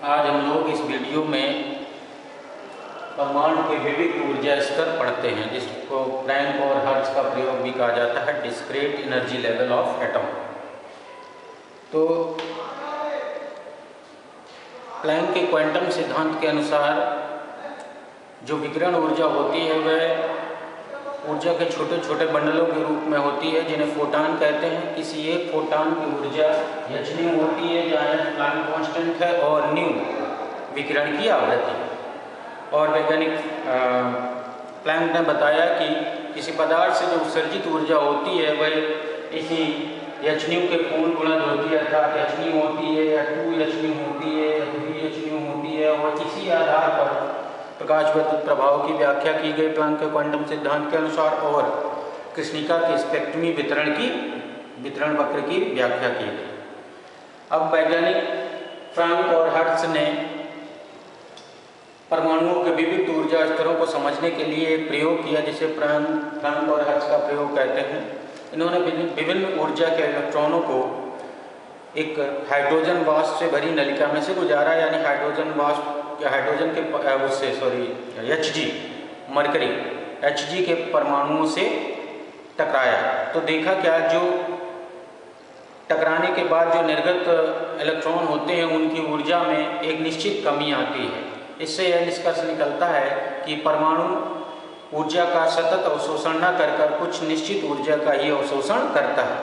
आज हम लोग इस वीडियो में परमाणु के विविध ऊर्जा स्तर पढ़ते हैं, जिसको प्लैंक और हर्ट्ज का प्रयोग भी कहा जाता है, discrete energy level of atom. तो प्लैंक के क्वांटम सिद्धांत के अनुसार जो विकिरण ऊर्जा होती है वह ऊर्जा के छोटे छोटे बंडलों के रूप में होती है, जिन्हें फोटान कहते हैं। किसी एक फोटान की ऊर्जा h न्यू होती है, जहाँ प्लैंक कांस्टेंट है, और न्यू विकिरण की आवृत्ति। और वैज्ञानिक प्लैंक ने बताया कि किसी पदार्थ से जो उत्सर्जित ऊर्जा होती है वह इसी h न्यू के पूर्ण गुणज होती है, अर्थात h न्यू होती है या 2h न्यू होती है या 3h न्यू होती है। और इसी आधार पर प्रकाश विद्युत प्रभाव की व्याख्या की गई प्लैंक के क्वांटम सिद्धांत के अनुसार, और कृष्णिका के स्पेक्ट्रमी वितरण वक्र की व्याख्या की गई। अब वैज्ञानिक फ्रैंक और हर्ट्ज ने परमाणुओं के विविध ऊर्जा स्तरों को समझने के लिए एक प्रयोग किया, जिसे फ्रैंक और हर्ट्ज का प्रयोग कहते हैं। इन्होंने विभिन्न ऊर्जा के इलेक्ट्रॉनों को एक हाइड्रोजन वाष्प से भरी नलिका में से गुजारा, यानी हाइड्रोजन के उससे Hg मरकरी Hg के परमाणुओं से टकराया। तो देखा क्या, जो टकराने के बाद जो निर्गत इलेक्ट्रॉन होते हैं उनकी ऊर्जा में एक निश्चित कमी आती है। इससे यह निष्कर्ष निकलता है कि परमाणु ऊर्जा का सतत अवशोषण न कर कुछ निश्चित ऊर्जा का ही अवशोषण करता है,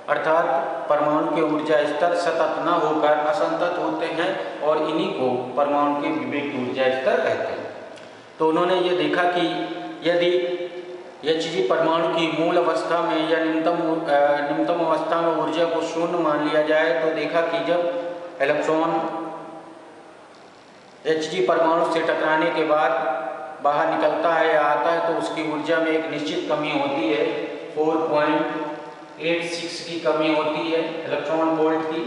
अर्थात परमाणु के ऊर्जा स्तर सतत न होकर असंतत होते हैं, और इन्हीं को परमाणु के विविध ऊर्जा स्तर कहते हैं। तो उन्होंने ये देखा कि यदि Hg परमाणु की मूल अवस्था में या निम्नतम अवस्था में ऊर्जा को शून्य मान लिया जाए, तो देखा कि जब इलेक्ट्रॉन Hg परमाणु से टकराने के बाद बाहर निकलता है या आता है, तो उसकी ऊर्जा में एक निश्चित कमी होती है, 4.86 की कमी होती है इलेक्ट्रॉन वोल्ट की,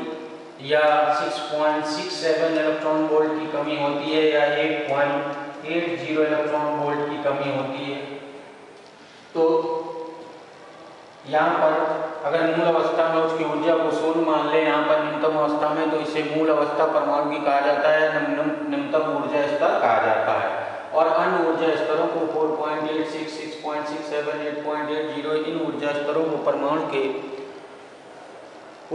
या 6.67 इलेक्ट्रॉन वोल्ट की कमी होती है, या 8.80 इलेक्ट्रॉन वोल्ट की कमी होती है। तो यहाँ पर अगर मूल अवस्था में उसकी ऊर्जा को शून्य मान लें, यहाँ पर निम्नतम अवस्था में, तो इसे मूल अवस्था परमाणु की कहा जाता है, निम्नतम ऊर्जा स्तर कहा जाता है। और अन्य ऊर्जा स्तरों को 4.86, 6.67, 8.80 इन ऊर्जा स्तरों को परमाणु के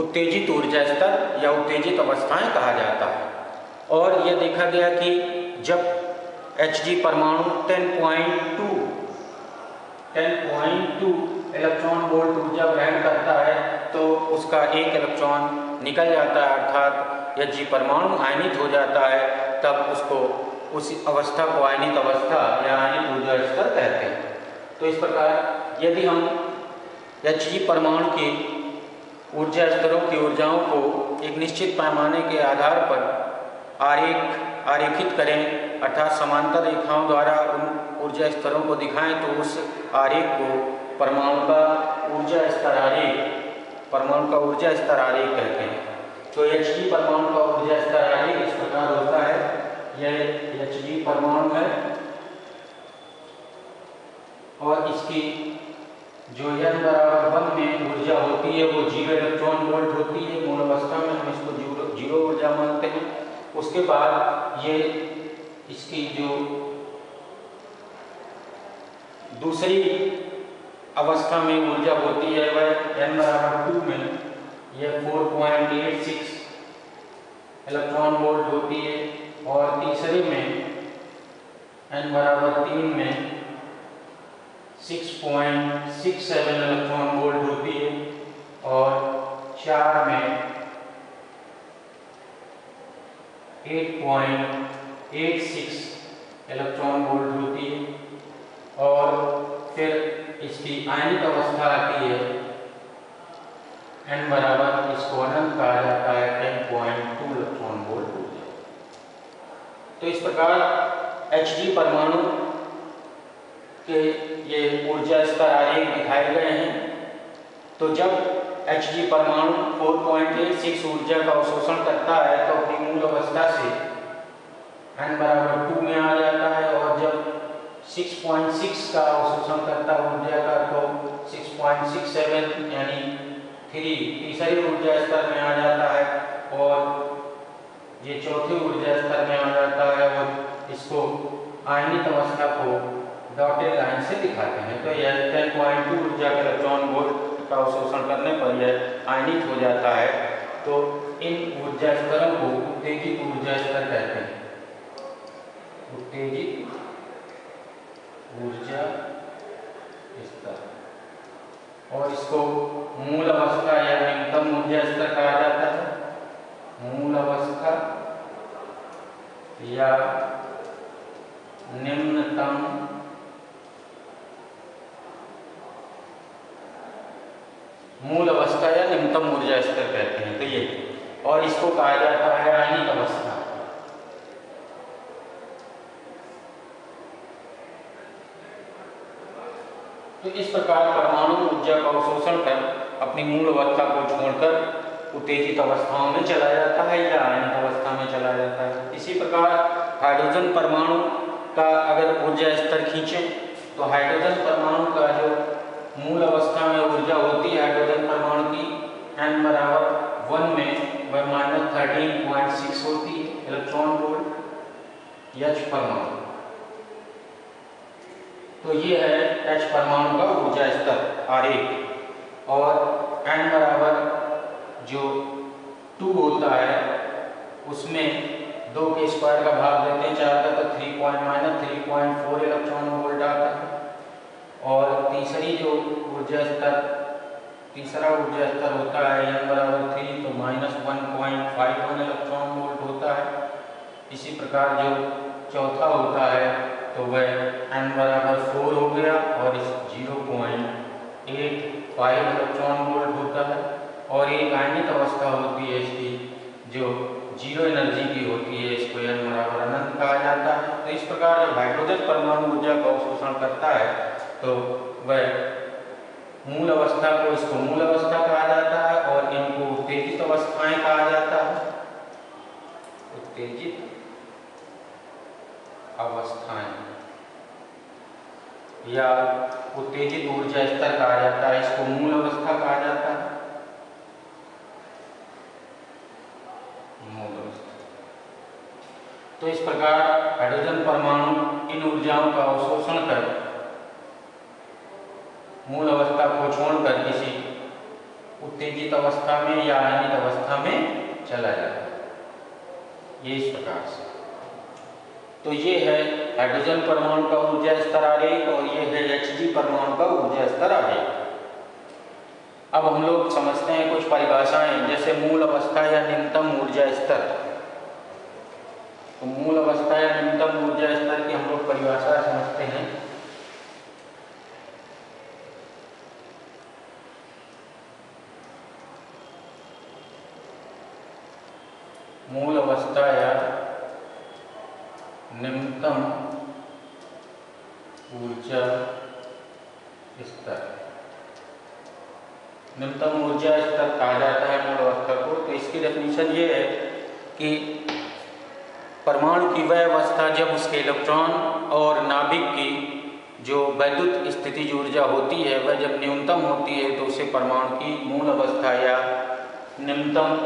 उत्तेजित ऊर्जा स्तर या उत्तेजित अवस्थाएं कहा जाता है। और यह देखा गया कि जब Hg परमाणु 10.2 इलेक्ट्रॉन वोल्ट ऊर्जा ग्रहण करता है, तो उसका एक इलेक्ट्रॉन निकल जाता है, अर्थात Hg परमाणु आयनित हो जाता है। तब उसको उस अवस्था को आयनित अवस्था या आयनित ऊर्जा स्तर कहते हैं। तो इस प्रकार यदि हम Hg परमाणु की ऊर्जा स्तरों की ऊर्जाओं को एक निश्चित पैमाने के आधार पर आरेखित करें, अर्थात समांतर रेखाओं द्वारा उन ऊर्जा स्तरों को दिखाएं, तो उस आरेख को परमाणु का ऊर्जा स्तर आरेख कहते हैं। तो Hg परमाणु का ऊर्जा स्तर आरेख इस प्रकार होता है। यह Hg परमाणु है और इसकी जो n=1 में ऊर्जा होती है वो 0 इलेक्ट्रॉन वोल्ट होती है। मूल अवस्था में हम इसको 0 ऊर्जा मानते हैं। उसके बाद ये इसकी जो दूसरी अवस्था में ऊर्जा होती है वह n=2 में यह 4.86 इलेक्ट्रॉन वोल्ट होती है, और तीसरे में n=3 में 6.67 इलेक्ट्रॉन वोल्ट होती है, और 4 में 8.86 इलेक्ट्रॉन वोल्ट होती है। और फिर इसकी आयनिक अवस्था आती है n इसको अनंत कहा जाता है 10.2 इलेक्ट्रॉन वोल्ट होती है। तो इस प्रकार Hg परमाणु के ये ऊर्जा स्तर आरेख दिखाए गए हैं। तो जब Hg परमाणु 4.86 ऊर्जा का अवशोषण करता है तो अपनी मूल अवस्था से n=2 में आ जाता है, और जब 6.6 का अवशोषण करता है ऊर्जा का, तो 6.67 यानी तीसरे ऊर्जा स्तर में आ जाता है, और ये चौथे ऊर्जा आयनित हो जाता है तो इन ऊर्जा स्तरों को उत्तेजित ऊर्जा स्तर कहते हैं। उत्तेजित ऊर्जा स्तर, और इसको मूल अवस्था या न्यूनतम ऊर्जा स्तर कहा जाता है। मूल अवस्था या निम्नतम मूल अवस्था या निम्नतम ऊर्जा स्तर कहते हैं। तो ये, और इसको कहा जाता है आयनिक अवस्था। तो इस प्रकार परमाणु ऊर्जा का अवशोषण कर अपनी मूल अवस्था को छोड़कर उत्तेजित अवस्थाओं में चला जाता है या आयनिक अवस्था में चला जाता है। इसी प्रकार हाइड्रोजन परमाणु का अगर ऊर्जा स्तर खींचें तो हाइड्रोजन परमाणु का जो मूल अवस्था में ऊर्जा होती है हाइड्रोजन परमाणु की n बराबर 1 में वह -13.6 होती है इलेक्ट्रॉन वोल्ट H परमाणु। तो ये है H परमाणु का ऊर्जा स्तर आरेख, और n बराबर जो 2 होता है उसमें 2 के स्क्वायर का भाग देते हैं 4 का, तो 3.4 इलेक्ट्रॉन वोल्ट आता है। और तीसरा ऊर्जा स्तर होता है n बराबर 3, तो -1.51 इलेक्ट्रॉन वोल्ट होता है। इसी प्रकार जो चौथा होता है तो वह n बराबर 4 हो गया और इस 0.85 इलेक्ट्रॉन वोल्ट होता है। और एक आयनिक अवस्था होती है इसकी जो 0 एनर्जी की होती है, इसको n बराबर अनंत कहा जाता है। तो इस प्रकार जब हाइड्रोजन परमाणु ऊर्जा का अवशोषण करता है तो वह मूल अवस्था को, इसको मूल अवस्था कहा जाता है और इनको उत्तेजित अवस्थाएं कहा जाता है। उत्तेजित अवस्थाएं या उत्तेजित ऊर्जा स्तर कहा जाता है, इसको मूल अवस्था कहा जाता है। मूल अवस्था। तो इस प्रकार हाइड्रोजन परमाणु इन ऊर्जाओं का अवशोषण कर मूल अवस्था को छोड़कर किसी उत्तेजित अवस्था में या आयनिक अवस्था में चला जाता है। ये इस प्रकार से। तो ये है हाइड्रोजन परमाणु का ऊर्जा स्तर आरेख और ये है Hg परमाणु का ऊर्जा स्तर आरेख। अब हम लोग समझते हैं कुछ परिभाषाएं, जैसे मूल अवस्था या न्यूनतम ऊर्जा स्तर। तो मूल अवस्था या न्यूनतम ऊर्जा स्तर की हम लोग परिभाषा समझते हैं। मूल अवस्था या निम्नतम ऊर्जा स्तर, निम्नतम ऊर्जा स्तर कहा जाता है मूल अवस्था को। तो इसकी डेफिनेशन ये है कि परमाणु की वह अवस्था जब उसके इलेक्ट्रॉन और नाभिक की जो वैद्युत स्थितिज ऊर्जा होती है वह जब न्यूनतम होती है तो उसे परमाणु की मूल अवस्था या निम्नतम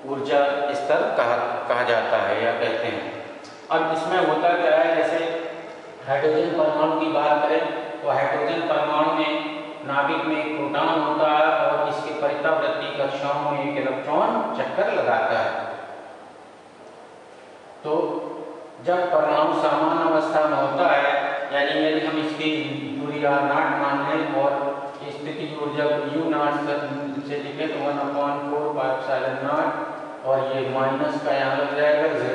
ऊर्जा स्तर कहा जाता है या कहते हैं। अब इसमें होता क्या है, जैसे हाइड्रोजन परमाणु की बात करें तो हाइड्रोजन परमाणु में नाभिक में एक प्रोटॉन होता है और इसके परितावृत्ति कक्षाओं में एक इलेक्ट्रॉन चक्कर लगाता है। तो जब परमाणु सामान्य अवस्था में होता है, यानी यदि हम इसकी दूरी r0 मान लें और स्थितिज ऊर्जा को u0 से लिखें तो 1/4πε0 और ये माइनस का यहाँ लग जाएगा Z²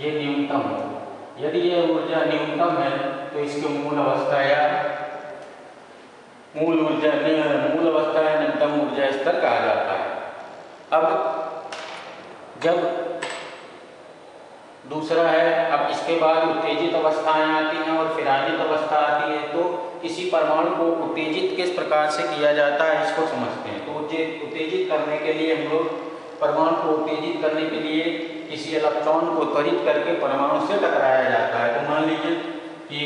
ये न्यूनतम हो। यदि ये ऊर्जा न्यूनतम है तो इसके मूल अवस्था या मूल अवस्था या न्यूनतम ऊर्जा स्तर कहा जाता है। अब जब दूसरा है, अब इसके बाद उत्तेजित अवस्थाएं आती हैं और फिर आयनिक अवस्था आती है। तो किसी परमाणु को उत्तेजित किस प्रकार से किया जाता है इसको समझते हैं। तो उत्तेजित करने के लिए हम लोग परमाणु को उत्तेजित करने के लिए किसी इलेक्ट्रॉन को त्वरित करके परमाणु से टकराया जाता है। तो मान लीजिए कि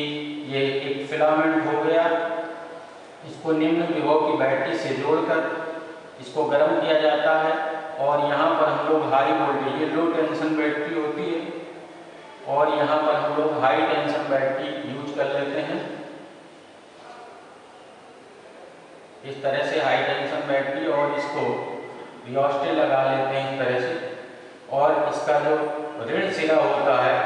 ये एक फिलामेंट हो गया, इसको निम्न विभव की बैटरी से जोड़कर इसको गर्म किया जाता है और यहाँ पर हम लोग हाई वोल्टेज, ये लो टेंशन बैटरी होती है और यहाँ पर हम लोग हाई टेंशन बैटरी यूज कर लेते हैं। इस तरह से हाई टेंशन बैटरी, और इसको रियोस्टेट लगा लेते हैं इस तरह से, और इसका जो ऋण सिरा होता है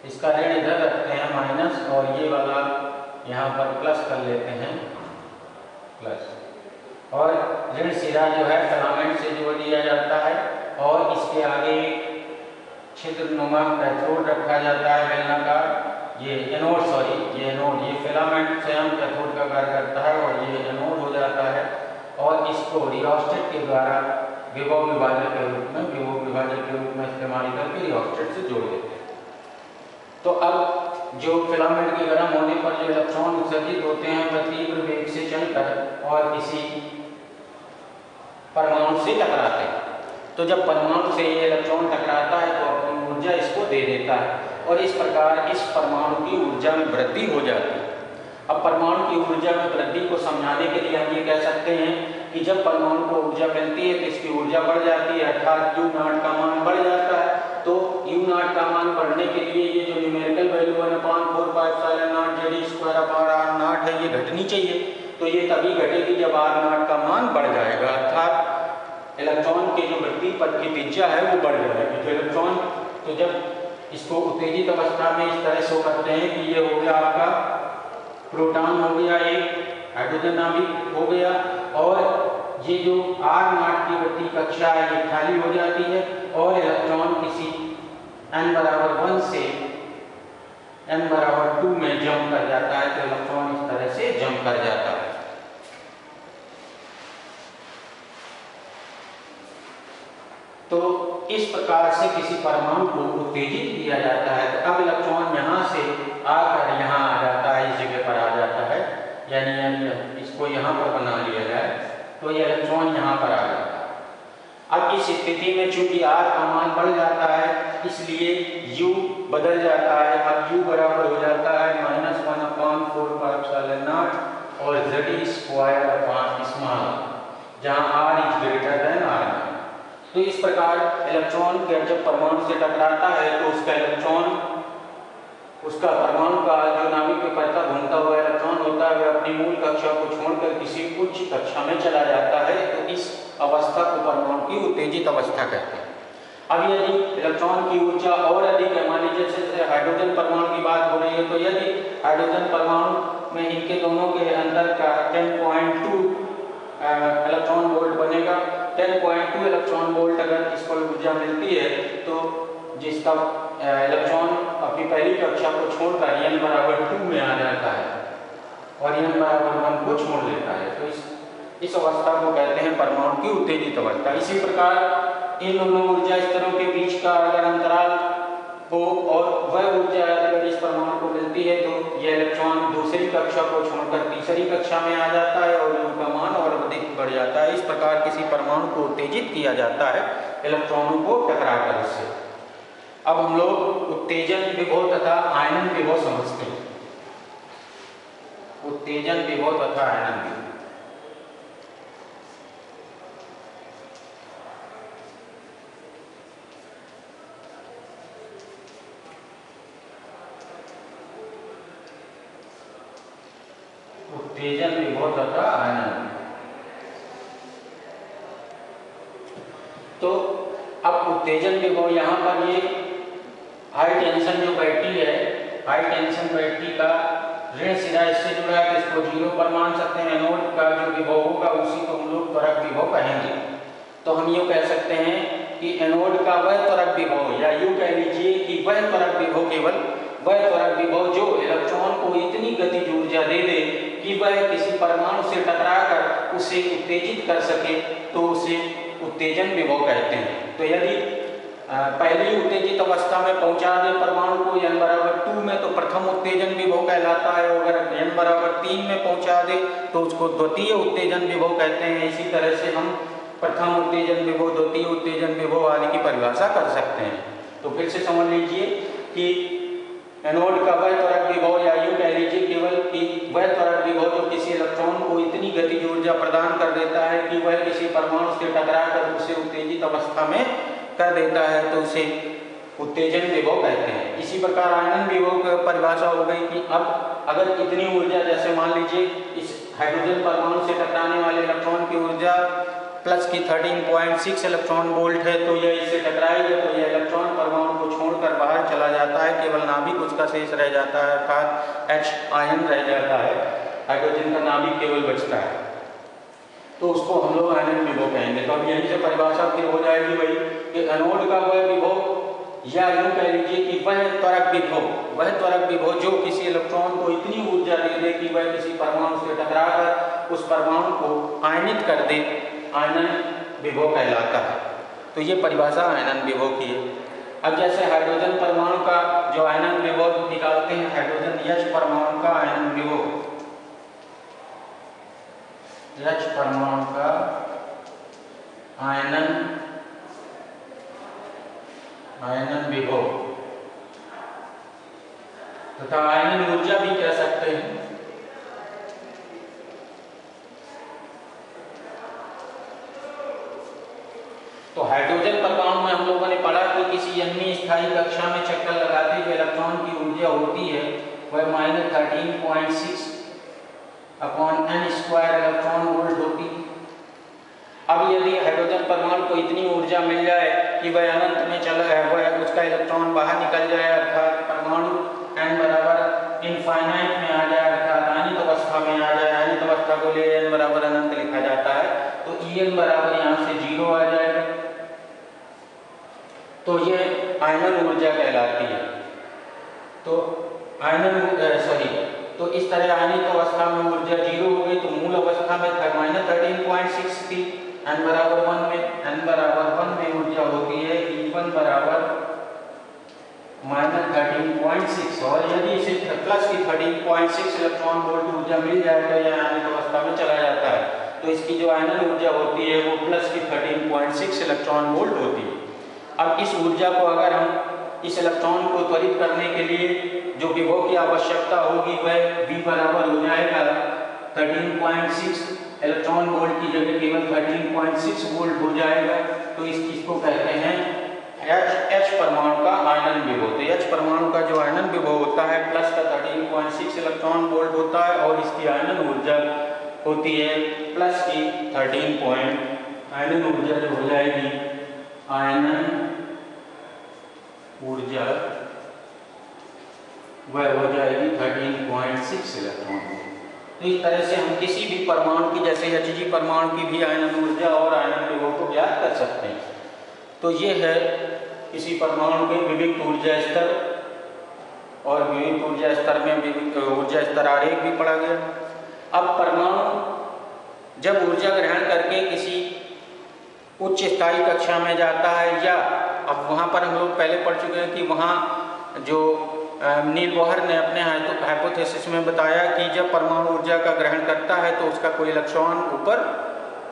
इसका ऋण इधर रखते हैं माइनस, और ये वाला यहाँ पर प्लस कर लेते हैं प्लस, और ऋण सिरा जो है फिलामेंट से जोड़ दिया जाता है, और इसके आगे छिद्रनुमा कैथोड रखा जाता है बेलनाकार, ये एनोड, ये एनोड, ये फिलामेंट स्वयं कैथोड का कार्य करता है, और ये एनोड हो जाता है, और इसको रियोस्टेट के द्वारा विभव विभाजक के रूप में इस्तेमाल करके रियोस्टेट से जोड़ देते हैं। तो अब जो फिलामेंट के गर्म होने पर जो इलेक्ट्रॉन उत्सर्जित होते हैं वह तीव्र वेग से चलकर और किसी परमाणु से टकराते हैं। तो जब परमाणु से ये इलेक्ट्रॉन टकराता है तो अपनी ऊर्जा इसको दे देता है, और इस प्रकार इस परमाणु की ऊर्जा में वृद्धि हो जाती है। अब परमाणु की ऊर्जा में वृद्धि को समझाने के लिए हम ये कह सकते हैं कि जब परमाणु को ऊर्जा मिलती है तो इसकी ऊर्जा बढ़ जाती है, अर्थात U0 का मान बढ़ जाता है। तो U0 का मान बढ़ने के लिए ये जो न्यूमेरिकल वैल्यू 1/4πε0 है ये घटनी चाहिए। तो ये तभी घटेगी जब R0 का मान बढ़ जाएगा, अर्थात इलेक्ट्रॉन के जो वृद्धि पद की त्रिज्या है वो बढ़ जाएगी। तो इलेक्ट्रॉन, तो जब इसको उत्तेजित अवस्था में इस तरह शो करते हैं कि ये हो गया आपका प्रोटॉन हो गया, एक हाइड्रोजन नाभिक हो गया, और ये जो R0 की वृद्धि कक्षा है ये खाली हो जाती है, और इलेक्ट्रॉन किसी n=1 से n=2 में जंप कर जाता है। तो इलेक्ट्रॉन इस तरह से जंप कर जाता है। तो इस प्रकार से किसी परमाणु को उत्तेजित किया जाता है। तो अब इलेक्ट्रॉन यहाँ से आकर यहाँ आ जाता है, इस जगह पर आ जाता है, यानी इसको यहाँ पर बना लिया जाए तो ये इलेक्ट्रॉन यहाँ पर आ जाता है। अब इस स्थिति में चूंकि R का मान बढ़ जाता है इसलिए U बदल जाता है। अब U बराबर हो जाता है -1/4πε0 और Z²/r, जहाँ R > R। तो इस प्रकार इलेक्ट्रॉन जब परमाणु से टकराता है तो उसका इलेक्ट्रॉन, उसका परमाणु का जो नाभिक के परता घूमता हुआ इलेक्ट्रॉन होता है वह अपनी मूल कक्षा को छोड़कर किसी उच्च कक्षा में चला जाता है। तो इस अवस्था को परमाणु की उत्तेजित अवस्था कहते हैं। अब यदि इलेक्ट्रॉन की ऊर्जा और अधिक है, मान लीजिए जैसे हाइड्रोजन परमाणु की बात हो रही है, तो यदि हाइड्रोजन परमाणु में इनके दोनों के अंदर का 10.2 इलेक्ट्रॉन वोल्ट बनेगा। 10.2 इलेक्ट्रॉन वोल्ट अगर इसको ऊर्जा मिलती है तो जिसका इलेक्ट्रॉन अपनी पहली कक्षा को छोड़कर n=2 में आ जाता है और n=1 को छोड़ देता है। तो इस अवस्था को कहते हैं परमाणु की उत्तेजित अवस्था। इसी प्रकार इन दोनों ऊर्जा स्तरों के बीच का अगर अंतराल हो और वह ऊर्जा अगर इस परमाणु को मिलती है तो यह इलेक्ट्रॉन दूसरी कक्षा को छोड़कर तीसरी कक्षा में आ जाता है और उनका मान और अधिक बढ़ जाता है। इस प्रकार किसी परमाणु को उत्तेजित किया जाता है इलेक्ट्रॉनों को टकराकर इससे। अब हम लोग उत्तेजन विभव तथा आयनन विभव समझते हैं। उत्तेजन विभव तथा आयनन विभव। उत्तेजन विभव तथा आयनन। तो अब उत्तेजन विभव यहाँ पर ये हाई टेंशन जो बैटरी है, हाई टेंशन बैटरी का ऋण सिरा इससे जुड़ा है तो इसको 0 पर मान सकते हैं। एनोड का जो विभव होगा उसी को हम लोग त्वरक विभव कहेंगे। तो हम ये कह सकते हैं कि एनोड का वह त्वरक विभव, या यूँ कह लीजिए कि वह त्वरक विभव केवल वह त्वरक विभव जो इलेक्ट्रॉन को इतनी गतिज ऊर्जा दे दे कि वह किसी परमाणु से टकराकर उसे उत्तेजित कर सके, तो उसे उत्तेजन विभव कहते हैं। तो यदि पहली उत्तेजित अवस्था में पहुंचा दे परमाणु को n=2 में तो प्रथम उत्तेजन विभव कहलाता है। अगर n=3 में पहुंचा दे तो उसको द्वितीय उत्तेजन विभव कहते हैं। इसी तरह से हम प्रथम उत्तेजन विभव, द्वितीय उत्तेजन विभव आदि की परिभाषा कर सकते हैं। तो फिर से समझ लीजिए कि एनोड का वह त्वरक विभव, या यूँ कह लीजिए केवल कि वह त्वरक विभव जो किसी इलेक्ट्रॉन को इतनी गतिज ऊर्जा प्रदान कर देता है कि वह किसी परमाणु से टकराकर उसे उत्तेजित अवस्था में कर देता है, तो उसे उत्तेजन विभव कहते हैं। इसी प्रकार आयनन विभव की परिभाषा हो गई कि अब अगर इतनी ऊर्जा, जैसे मान लीजिए इस हाइड्रोजन परमाणु से टकराने वाले इलेक्ट्रॉन की ऊर्जा प्लस की 13.6 इलेक्ट्रॉन वोल्ट है, तो यह इससे टकराएगा तो यह इलेक्ट्रॉन परमाणु को छोड़कर बाहर चला जाता है, केवल नाभिक उसका शेष रह जाता है, अर्थात H आयन रह जाता है, हाइड्रोजन का नाभिक केवल बचता है, तो उसको हम लोग आयनन विभव कहेंगे। तो अब यहीं से परिभाषा फिर हो जाएगी वही कि एनोड का वह विभव, या यूँ कह लीजिए कि वह त्वरक विभव जो किसी इलेक्ट्रॉन को इतनी ऊर्जा दे दे कि वह किसी परमाणु से टकराकर उस परमाणु को आयनित कर दे, आयनन विभव कहलाता है। तो ये परिभाषा आयनन विभव की है। अब जैसे हाइड्रोजन परमाणु का जो आयनन विभव निकालते हैं, हाइड्रोजन H परमाणु का आयनन विभव, H परमाणु का आयनन विभव तथा आयनन ऊर्जा भी कह सकते हैं। तो हाइड्रोजन परमाणु में हम लोगों ने पढ़ा कि किसी अन्य स्थायी कक्षा में चक्कर लगाते जो इलेक्ट्रॉन की ऊर्जा होती है वह -13.6 अपॉन n² इलेक्ट्रॉन वोल्ट होती है। अब यदि हाइड्रोजन परमाणु को इतनी ऊर्जा मिल जाए कि वह अनंत में चला है, वह उसका इलेक्ट्रॉन बाहर निकल जाए, अर्थात परमाणु n बराबर इनफाइनाइट में आ जाए, अर्थात अनित अवस्था में आ जाए, अनित अवस्था को ले n बराबर अनंत लिखा जाता है, तो En बराबर यहाँ से 0 आ जाएगा, तो ये आयनन ऊर्जा कहलाती है। तो तो इस तरह आयनित अवस्था में ऊर्जा 0 हो गई, तो मूल अवस्था में -13.6 थी, n बराबर 1 में ऊर्जा होती है E1 बराबर -13.6, और यदि इसे प्लस की 13.6 इलेक्ट्रॉन वोल्ट ऊर्जा मिल जाए तो यह आयनित अवस्था में चला जाता है, तो इसकी जो आयनन ऊर्जा होती है वो प्लस की 13.6 इलेक्ट्रॉन वोल्ट होती है। अब इस ऊर्जा को अगर हम इस इलेक्ट्रॉन को त्वरित करने के लिए जो विभव की आवश्यकता होगी वह V बराबर हो जाएगा 13.6 इलेक्ट्रॉन वोल्ट की जगह केवल 13.6 वोल्ट हो जाएगा, तो इस चीज को कहते हैं H परमाणु का आयनन विभव। तो H परमाणु का जो आयनन विभव होता है प्लस का 13.6 इलेक्ट्रॉन वोल्ट होता है, और इसकी आयनन ऊर्जा होती है प्लस की आयनन ऊर्जा जो हो जाएगी आयनन ऊर्जा वह हो जाएगी 13.6 इलेक्ट्रॉन। तो इस तरह से हम किसी भी परमाणु की, जैसे Hg परमाणु की भी आयनन ऊर्जा और आयनन विभव को ज्ञात कर सकते हैं। तो ये है किसी परमाणु के विविक्त ऊर्जा स्तर, और विविक्त ऊर्जा स्तर में विविक्त ऊर्जा स्तर आरेख भी पढ़ा गया। अब परमाणु जब ऊर्जा ग्रहण करके किसी उच्च स्थायी कक्षा में जाता है, या अब वहाँ पर हम लोग पहले पढ़ चुके हैं कि वहाँ जो नील बोहर ने अपने हाइपोथेसिस में बताया कि जब परमाणु ऊर्जा का ग्रहण करता है तो उसका कोई इलेक्ट्रॉन ऊपर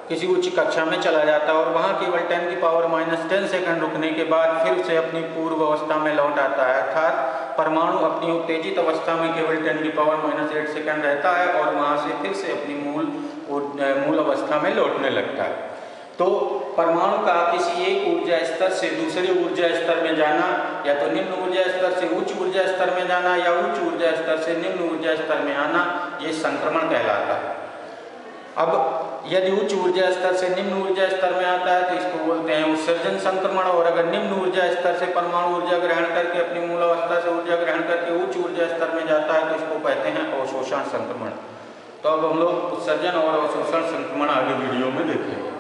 किसी उच्च कक्षा में चला जाता है, और वहाँ केवल 10⁻⁻10 सेकंड रुकने के बाद फिर से अपनी पूर्व अवस्था में लौट आता है, अर्थात परमाणु अपनी उत्तेजित अवस्था में केवल 10⁻⁸ सेकंड रहता है और वहाँ से फिर से अपनी मूल अवस्था में लौटने लगता है। तो परमाणु का किसी एक ऊर्जा स्तर से दूसरे ऊर्जा स्तर में जाना, या तो निम्न ऊर्जा स्तर से उच्च ऊर्जा स्तर में जाना, या उच्च ऊर्जा स्तर से निम्न ऊर्जा स्तर में आना, ये संक्रमण कहलाता है। अब यदि उच्च ऊर्जा स्तर से निम्न ऊर्जा स्तर में आता है तो इसको बोलते हैं उत्सर्जन संक्रमण, और अगर निम्न ऊर्जा स्तर से परमाणु ऊर्जा ग्रहण करके अपनी मूल अवस्था से ऊर्जा ग्रहण करके उच्च ऊर्जा स्तर में जाता है तो इसको कहते हैं अवशोषण संक्रमण। तो अब हम लोग उत्सर्जन और अवशोषण संक्रमण आगे वीडियो में देखेंगे।